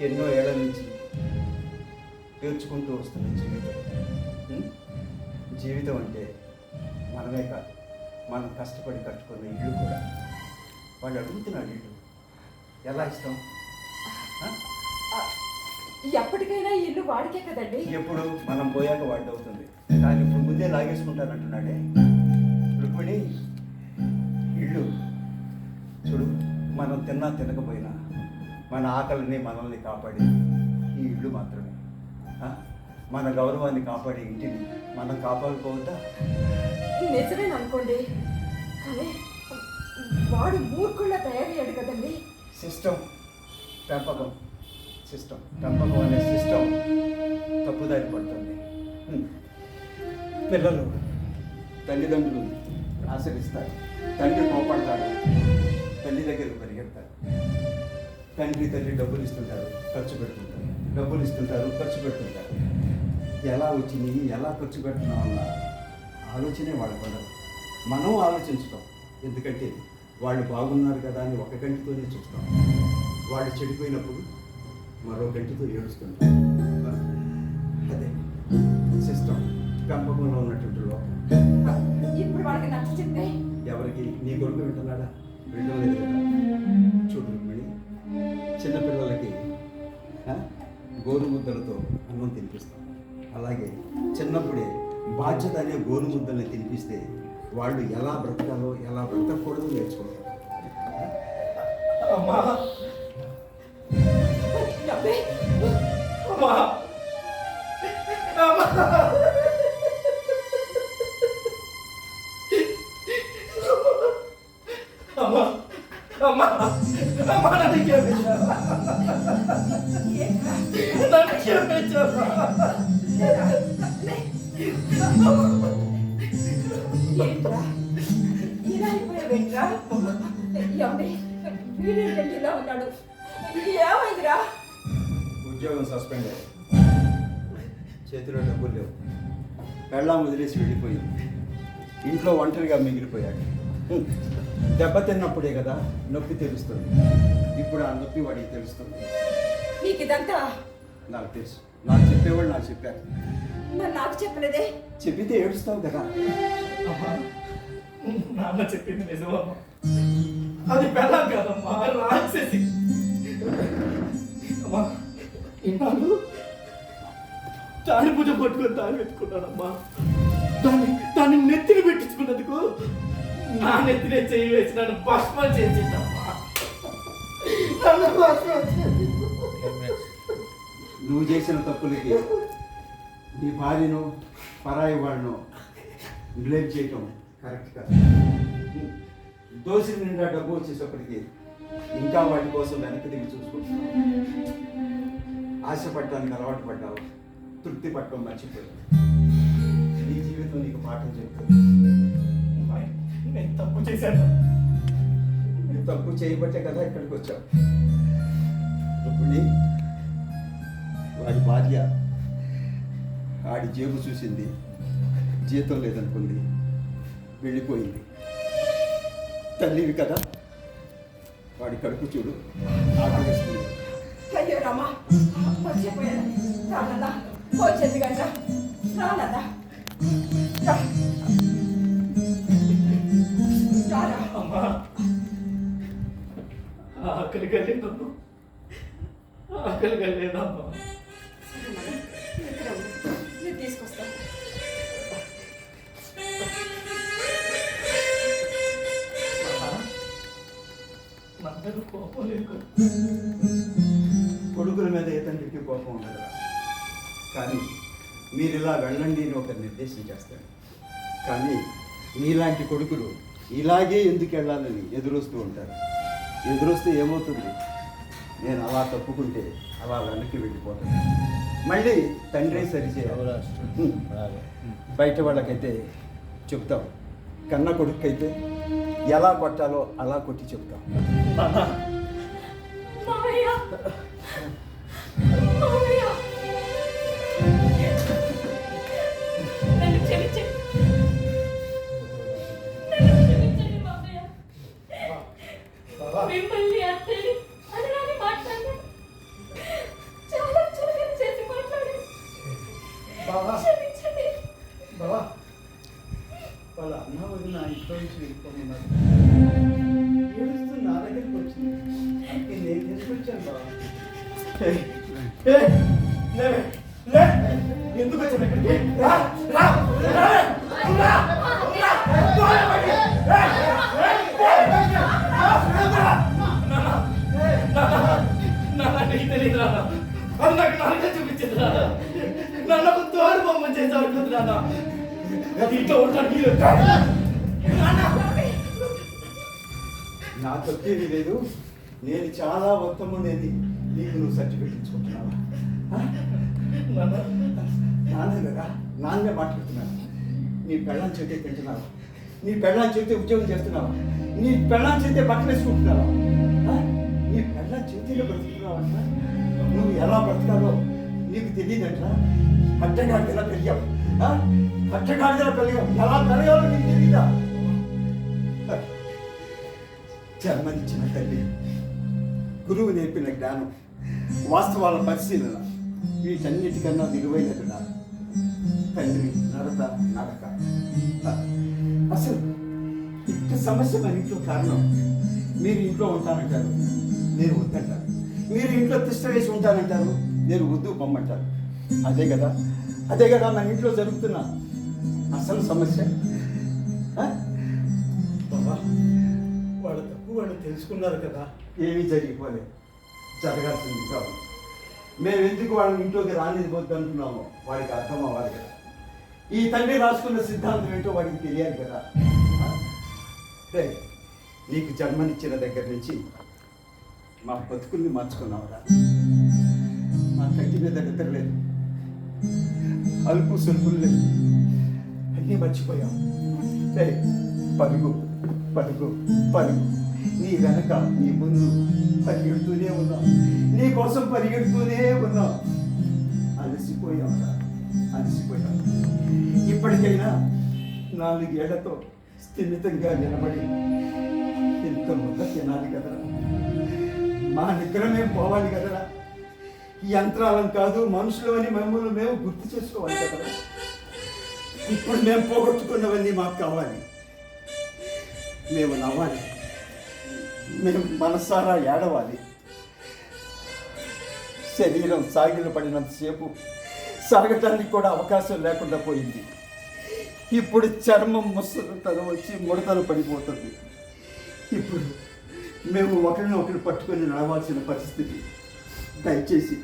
ఎన్నో ఏళ్ల నుంచి పేర్చుకుంటూ వస్తున్న జీవితం. జీవితం అంటే మనమే కాదు, మనం కష్టపడి కట్టుకున్న ఇల్లు కూడా. వాళ్ళు అడుగుతున్నాడు ఇల్లు ఎలా ఇస్తాం? ఎప్పటికైనా ఇల్లు వాడికే కదండి. ఎప్పుడు మనం పోయాక వాడి అవుతుంది, కానీ ఇప్పుడు ముందే లాగేసుకుంటానంటున్నాడే. రుక్మిణి, ఇల్లు చూడు, మనం తిన్నా తినకపోయినా మన ఆకలిని మనల్ని కాపాడి ఈ ఇల్లు మాత్రమే. మన గౌరవాన్ని కాపాడే ఇంటిని మనం కాపాడుకోవద్దా? నిజమేననుకోండి, కానీ వాడు మూర్ఖుళ్ళ తయారయ్యాడు కదండి. సిస్టమ్ పెంపకం, సిస్టమ్ పెంపకం అనే సిస్టమ్ తప్పుదారి పడుతుంది. పిల్లలు తల్లిదండ్రులు ఆశ్రయిస్తారు, తండ్రి కోపడతాడు, తల్లి దగ్గరకు పరిగెడతారు. తండ్రి తల్లి డబ్బులు ఇస్తుంటారు, ఖర్చు పెడుతుంటారు, డబ్బులు ఇస్తుంటారు, ఖర్చు పెడుతుంటారు. ఎలా వచ్చినాయి, ఎలా ఖర్చు పెడుతున్నాం అన్న ఆలోచనే వాళ్ళకు ఉండదు. మనం ఆలోచించుతాం, ఎందుకంటే వాళ్ళు బాగున్నారు కదా అని ఒక కంటితోనే చూస్తాం. వాళ్ళు చెడిపోయినప్పుడు మరో కంటితో ఏడుస్తుంటాం. అదే సిస్టమ్ పెంపకంలో ఉన్నటువంటి లోపం. ఇప్పుడు వాళ్ళకి నచ్చ చెప్తే ఎవరికి? నీ కొడుకు వింటున్నాడా? వింటలేదు కదా. చూడు రుక్మిణి, చిన్నపిల్లలకి గోరుముద్దలతో అన్నం తినిపిస్తాం. అలాగే చిన్నప్పుడే బాధ్యత అనే గోరుముద్దల్ని తినిపిస్తే వాళ్ళు ఎలా బ్రతకాలో ఎలా బ్రతకూడదో నేర్చుకుంటారు. అమ్మా అమ్మా అమ్మా అమ్మా అమ్మా నన్ను క్షమించమ్మా, నన్ను క్షమించమ్మా. ఏంట్రా ఇలా అయిపోయావేంట్రా? ఏమండి, వీడేంటండి ఇలా ఉన్నాడు? ఏమైందిరా? ఉద్యోగం సస్పెండ్ అయ్యి చేతిలో డబ్బులు లేవు, పెళ్ళాం వదిలేసి వెళ్ళిపోయింది, ఇంట్లో ఒంటరిగా మిగిలిపోయాడు. దెబ్బతిన్నప్పుడే కదా నొప్పి తెలుస్తుంది. ఇప్పుడు ఆ నొప్పి వాడికి తెలుస్తుంది. నీకు ఇదంతా నాకు తెలుసు, నాకు చెప్పేవాళ్ళు నాకు చెప్పారు. మరి నాకు చెప్పలేదే? చెప్పితే ఏడుస్తావు కదా. అమ్మా, నాన్న చెప్పింది నిజమమ్మా, అది పెళ్ళం కాదమ్మా, రాక్షసి. అమ్మా, ఇన్నాళ్ళు తాడి పూజ పట్టుకొని తాడి పెట్టుకున్నానమ్మా. దాన్ని నెత్తిని పెట్టించుకున్నందుకు నా నెత్తినే చేయి వేసి నన్ను భస్మం చేసిందమ్మా. నన్ను భస్మం చేసింది. నువ్వు చేసిన తప్పులకి నీ భార్యను పరాయి వాళ్ళను బ్లేమ్ చేయటం కరెక్ట్ కాదు. దోషి నిండా డబ్బు వచ్చేసప్పటికి ఇంకా వాటి కోసం వెనక్కి దిగి చూసుకుంటున్నావు. ఆశపడటానికి అలవాటు పడ్డావు, తృప్తి పట్టడం మర్చిపోయావు. నీ జీవితం నీకు పాఠం చెప్తుంది. నేను తప్పు చేశాను. నువ్వు తప్పు చేయబట్టే కదా ఇక్కడికి వచ్చావు. ఇప్పుడు వాడి భార్య ఆడి జేబు చూసింది, జీతం లేదనుకుంది, వెళ్ళిపోయింది. తల్లివి కదా, వాడి కడుపు చూడు, ఆకలిస్తుంది. అయ్యో రామా, మర్చిపోయాను. రానదా, వచ్చింది కదా, రానదా. అమ్మా, ఆకలిగా లేదమ్మా, ఆకలిగా లేదమ్మా. నేను తీసుకొస్తాను. నాకు కోపం లేదు. కొడుకుల మీద ఏ తండ్రికి కోపం ఉండదు, కానీ మీరు ఇలా వెళ్ళండి అని ఒక నిర్దేశం చేస్తారు. కానీ మీలాంటి కొడుకులు ఇలాగే ఎందుకు వెళ్ళాలని ఎదురొస్తూ ఉంటారు. ఎదురొస్తే ఏమవుతుంది? నేను అలా తప్పుకుంటే అలా వెనక్కి వెళ్ళిపోతాను. మళ్ళీ తండ్రి సరిచేయాలి. బయట వాళ్ళకైతే చెప్తాం, కన్న కొడుకైతే ఎలా కొట్టాలో అలా కొట్టి చెప్తాం. మావయ్య, మావయ్య, నన్ను క్షమించండి. నన్ను క్షమించండి మావయ్య. మిమ్మల్ని అత్తని అనడానికి మాట్లాడాను. నుంచి వెళ్ళిపోమన్నారు. ఏడుస్తూ నా దగ్గరికి వచ్చింది. అందుకే నేను తీసుకొచ్చాను బాబా. ఏయ్, ఏయ్, లేవే, లే. ఎందుకు వచ్చావు ఇక్కడికి? రా, రా, రా, రా, రా, రా, దూరం పడి. ఏయ్, ఏయ్, నాన్న నీకు తెలియదు నాన్న, అది నాకు నాన్నగా చూపించింది నాన్న. నన్ను తోడు బొమ్మ చేసావు అనుకుంది నాన్న. అది ఇంట్లో ఉంటాను మీరు నా తప్పేది లేదు. నేను చాలా ఉత్తముడేది. నీకు నువ్వు సర్టిఫికెట్ ఇచ్చుకుంటున్నావా? నాన్నే కదా, నాన్నే మాట్లాడుతున్నాను. నీ పెళ్ళాన్ని చెబితే తింటున్నావా? నీ పెళ్ళాన్ని చెబితే ఉద్యోగం చేస్తున్నావా? నీ పెళ్ళాన్ని చెబితే బట్టలు వేసుకుంటున్నావా? నీ పెళ్ళాన్ని చెబితే బ్రతుకుతున్నావంట. నువ్వు ఎలా బ్రతకాలో నీకు తెలియదంట. అట్టగాడిలా పెరిగావు, అట్టగాడిలా పెరిగావు. ఎలా పెరగాలో నీకు తెలియదా? జన్మనిచ్చిన తల్లి, గురువు నేర్పిన జ్ఞానం, వాస్తవాల పరిశీలన, వీటన్నిటికన్నా విలువైనది నా తండ్రి నడక. అసలు ఇంత సమస్య మన ఇంట్లో కారణం. మీరు ఇంట్లో ఉంటానంటారు, నేను వద్దంటాను. మీరు ఇంట్లో తిష్ట వేసి ఉంటానంటారు, నేను వద్దు పొమ్మంటారు. అదే కదా మన ఇంట్లో జరుగుతున్న అసలు సమస్య. బాబా, వాళ్ళ తప్పు వాళ్ళు తెలుసుకున్నారు కదా. ఏమీ జరిగిపోలేదు, జరగాల్సింది కాదు. మేము ఎందుకు వాళ్ళని ఇంట్లోకి రానివ్వద్దు అంటున్నామో వాడికి అర్థం అవ్వాలి కదా. ఈ తండ్రి రాసుకున్న సిద్ధాంతం ఏంటో వాడికి తెలియాలి కదా. రే, నీకు జన్మనిచ్చిన దగ్గర నుంచి మా బతుకుల్ని మార్చుకున్నావురా. మా కంటి మీద నిద్ర లేదు, అలుపు సొలుపులు లేదు, అన్నీ మర్చిపోయాం. రే, పరుగు పరుగు పరుగు, నీ వెనక నీ ముందు పరిగెడుతూనే ఉన్నాం, నీ కోసం పరిగెడుతూనే ఉన్నాం. అలసిపోయావురా, అలసిపోయాం. ఇప్పటికైనా 4 ఏళ్లతో స్థిమితంగా నిలబడి ఇంత ముద్ద తినాలి కదరా. మా నిగ్రహమేం పోవాలి కదరా. యంత్రాలను కాదు, మనుషులమని మమ్మల్ని మేము గుర్తు చేసుకోవాలి కదరా. ఇప్పుడు మేము పోగొట్టుకున్నవన్నీ మాకు కావాలి. మేము నవ్వాలి, మేము మనసారా ఏడవాలి. శరీరం సాగిలు పడినంతసేపు సాగటానికి కూడా అవకాశం లేకుండా పోయింది. ఇప్పుడు చర్మం ముసలితనం వచ్చి ముడతలు పడిపోతుంది. ఇప్పుడు మేము ఒకరిని పట్టుకొని నడవాల్సిన పరిస్థితి. దయచేసి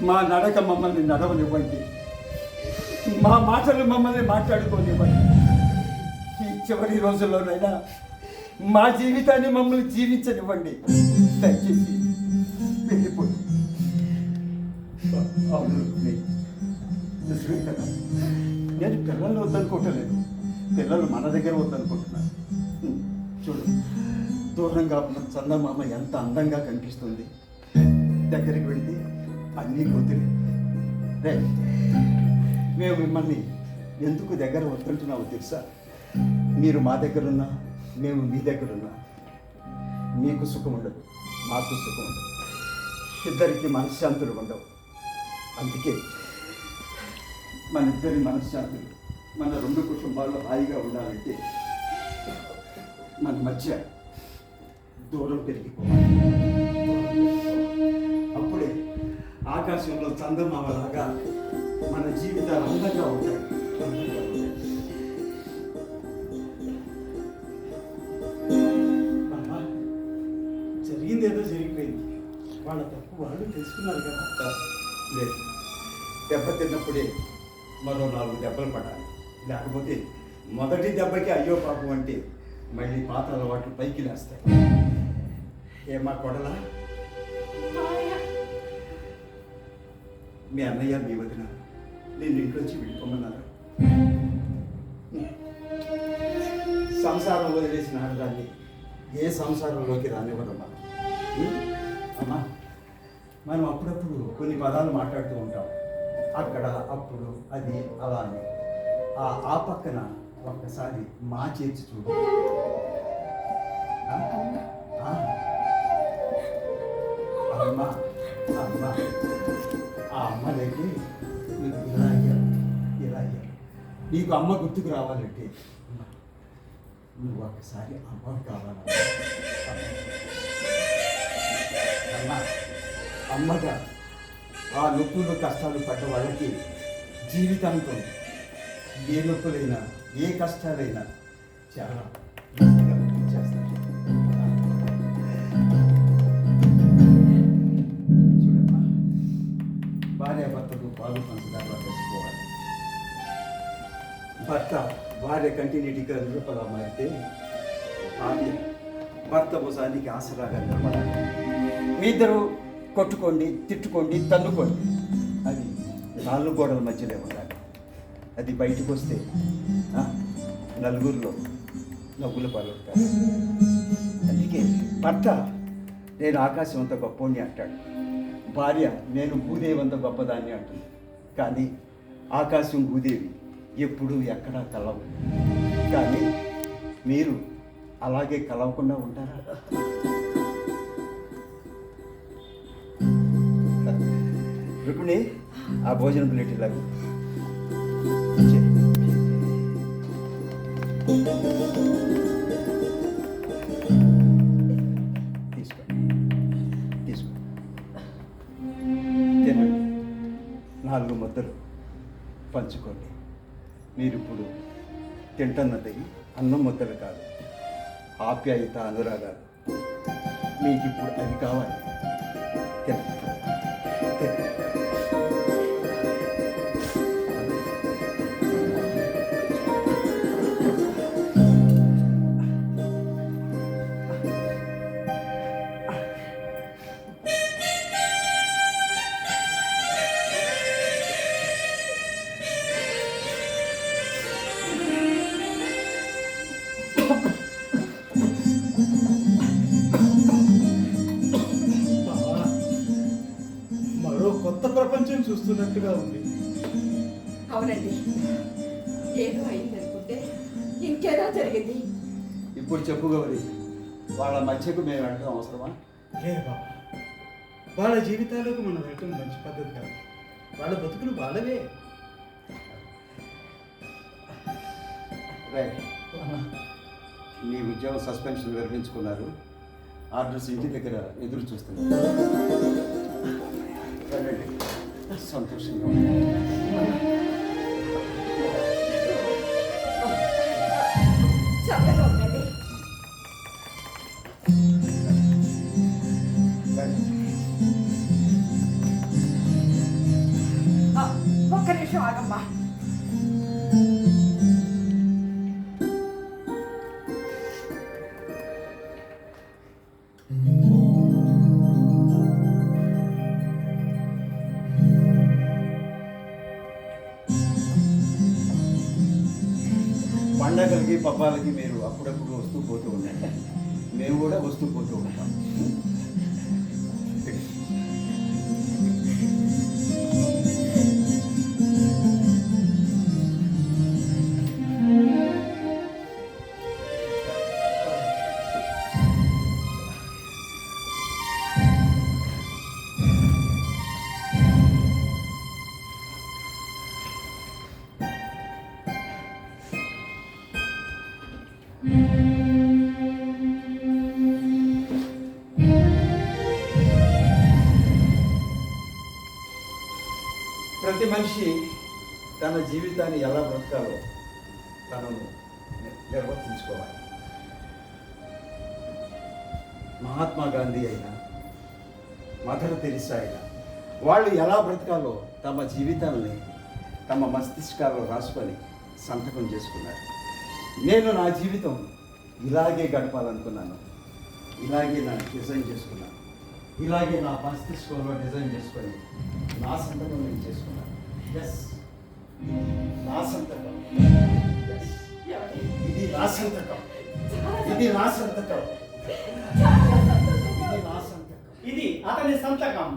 మా నడక మమ్మల్ని నడవనివ్వండి, మా మాటలు మమ్మల్ని మాట్లాడుకోనివ్వండి. ఈ చివరి రోజుల్లోనైనా మా జీవితాన్ని మమ్మల్ని జీవించనివ్వండి. దయచేసి వెళ్ళిపోయి. అవును, నిజమే కదా. నేను పిల్లల్ని వద్దనుకోవటలేదు, పిల్లలు మన దగ్గర వద్దనుకుంటున్నాను. చూడు, దూరంగా ఉన్న చందమామ ఎంత అందంగా కనిపిస్తుంది. దగ్గరికి వెళ్తే అన్నీ కూతురి. రే, మేము మిమ్మల్ని ఎందుకు దగ్గర వద్దంటున్నామో తెలుసా? మీరు మా దగ్గరున్నా, మేము మీ దగ్గరున్నా మీకు సుఖం ఉండదు, మాకు సుఖం ఉండదు. ఇద్దరికి మనశ్శాంతులు ఉండవు. అందుకే మన ఇద్దరి మనశ్శాంతులు, మన 2 కుటుంబాల్లో హాయిగా ఉండాలంటే మన మధ్య దూరం పెరిగిపోవాలి. అప్పుడే ఆకాశంలో చందమామలాగా మన జీవితాలు అందంగా ఉంటాయి. జరిగింది ఏదో జరిగిపోయింది. వాళ్ళ తప్పు వాళ్ళు తెలుసుకున్నారు కదా. లేదు, దెబ్బ తిన్నప్పుడే మరో 4 దెబ్బలు పడాలి. లేకపోతే మొదటి దెబ్బకి అయ్యో పాపం అంటే మళ్ళీ పాత అలవాట్లు పైకి లేస్తాయి. ఏమా కొడలా? మీ అన్నయ్య మీ వదిన నేను ఇంట్లోంచి వెళ్ళిపోమన్నారు. సంసారం వదిలేసిన ఆడదాన్ని ఏ సంసారంలోకి రానివ్వదమ్మా. అమ్మా, మనం అప్పుడప్పుడు కొన్ని పదాలు మాట్లాడుతూ ఉంటాం. అక్కడ, అప్పుడు, అది, అలా అని. ఆ పక్కన ఒక్కసారి మా చేర్చి చూడు. అమ్మ అమ్మ, ఆ అమ్మలకి నీకు ఇలా అయ్యారు, ఇలా అయ్యారు. నీకు అమ్మ గుర్తుకు రావాలంటే నువ్వు ఒకసారి అమ్మ కావాలమ్మా. అమ్మా, అమ్మగా ఆ నొప్పులు కష్టాలు పడ్డ వాళ్ళకి జీవితాంతం ఏ నొప్పులైనా ఏ కష్టాలైనా చాలా ఈజీగా గుర్తించేస్తాను. చూడమ్మా, భార్యాభర్తలు పాలు పంచదారలా తెలుసుకోవాలి. భర్త భార్య కంటిన్యూటీగా నిరూపగా మారితే భార్య భర్త భుజానికి ఆసరాగా నిలబడాలి. మీ ఇద్దరు కొట్టుకోండి, తిట్టుకోండి, తన్నుకోండి, అది నాలుగు గోడల మధ్యలో ఉండాలి. అది బయటకు వస్తే నలుగురిలో నవ్వుల పాలవుతారు. అందుకే భర్త నేను ఆకాశం అంత గొప్పని అంటాడు, భార్య నేను భూదేవి అంత గొప్పదాన్ని అంటుంది. కానీ ఆకాశం భూదేవి ఎప్పుడు ఎక్కడా కలవు. కానీ మీరు అలాగే కలవకుండా ఉంటారా? రుక్మిణి, ఆ భోజనం ప్లేట్ ఇలాగ తీసుకోండి, తీసుకోండి, తినండి. 4 ముద్దలు పంచుకోండి. మీరు ఇప్పుడు తింటున్నది అన్నం ముద్దలు కాదు, ఆప్యాయత, అనురాగాలు. మీకు ఇప్పుడు అవి కావాలి. తినండి, తినండి. బావా, మరో కొత్త ప్రపంచం చూస్తున్నట్టుగా ఉంది. అవునండి, ఏదో అయింది అనుకుంటే ఇంకేదో జరిగింది. ఇప్పుడు చెప్పు గౌరీ, వాళ్ళ మధ్యకు మేము వెళ్ళడం అవసరమా? లేదు బాబా, వాళ్ళ జీవితాలకు మనం వెళ్ళటం మంచి పద్ధతి కాదు. వాళ్ళ బతుకులు వాళ్ళవే. రైట్, నీ ఉద్యోగం సస్పెన్షన్ విరమించుకున్నారు. ఆర్డర్స్ ఇంటి దగ్గర ఎదురు చూస్తున్నారు. వెళ్ళండి, సంతోషంగా ఉంది. చల్లగా ఉండండి. ఒక్క నిమిషం ఆగమ్మా. పండగలకి పబ్బాలకి మీరు అప్పుడప్పుడు వస్తూ పోతూ ఉండండి. మేము కూడా వస్తూ పోతూ ఉంటాం. ప్రతి మనిషి తన జీవితాన్ని ఎలా బ్రతకాలో తనను నిర్వర్తించుకోవాలి. మహాత్మా గాంధీ అయినా, మదర్ తెరిసా అయినా వాళ్ళు ఎలా బ్రతకాలో తమ జీవితాన్ని తమ మస్తిష్కాల్లో రాసుకొని సంతకం చేసుకున్నారు. నేను నా జీవితం ఇలాగే గడపాలనుకున్నాను, ఇలాగే నాకు డిజైన్ చేసుకున్నాను, ఇలాగే నా మస్తిష్కంలో డిజైన్ చేసుకొని నా సంతకం నేను చేసుకున్నాను. ఎస్, నా సంతకం. ఇది నా సంతకం, ఇది నా సంతకం, ఇది నా సంతకం. ఇది అతని సంతకం.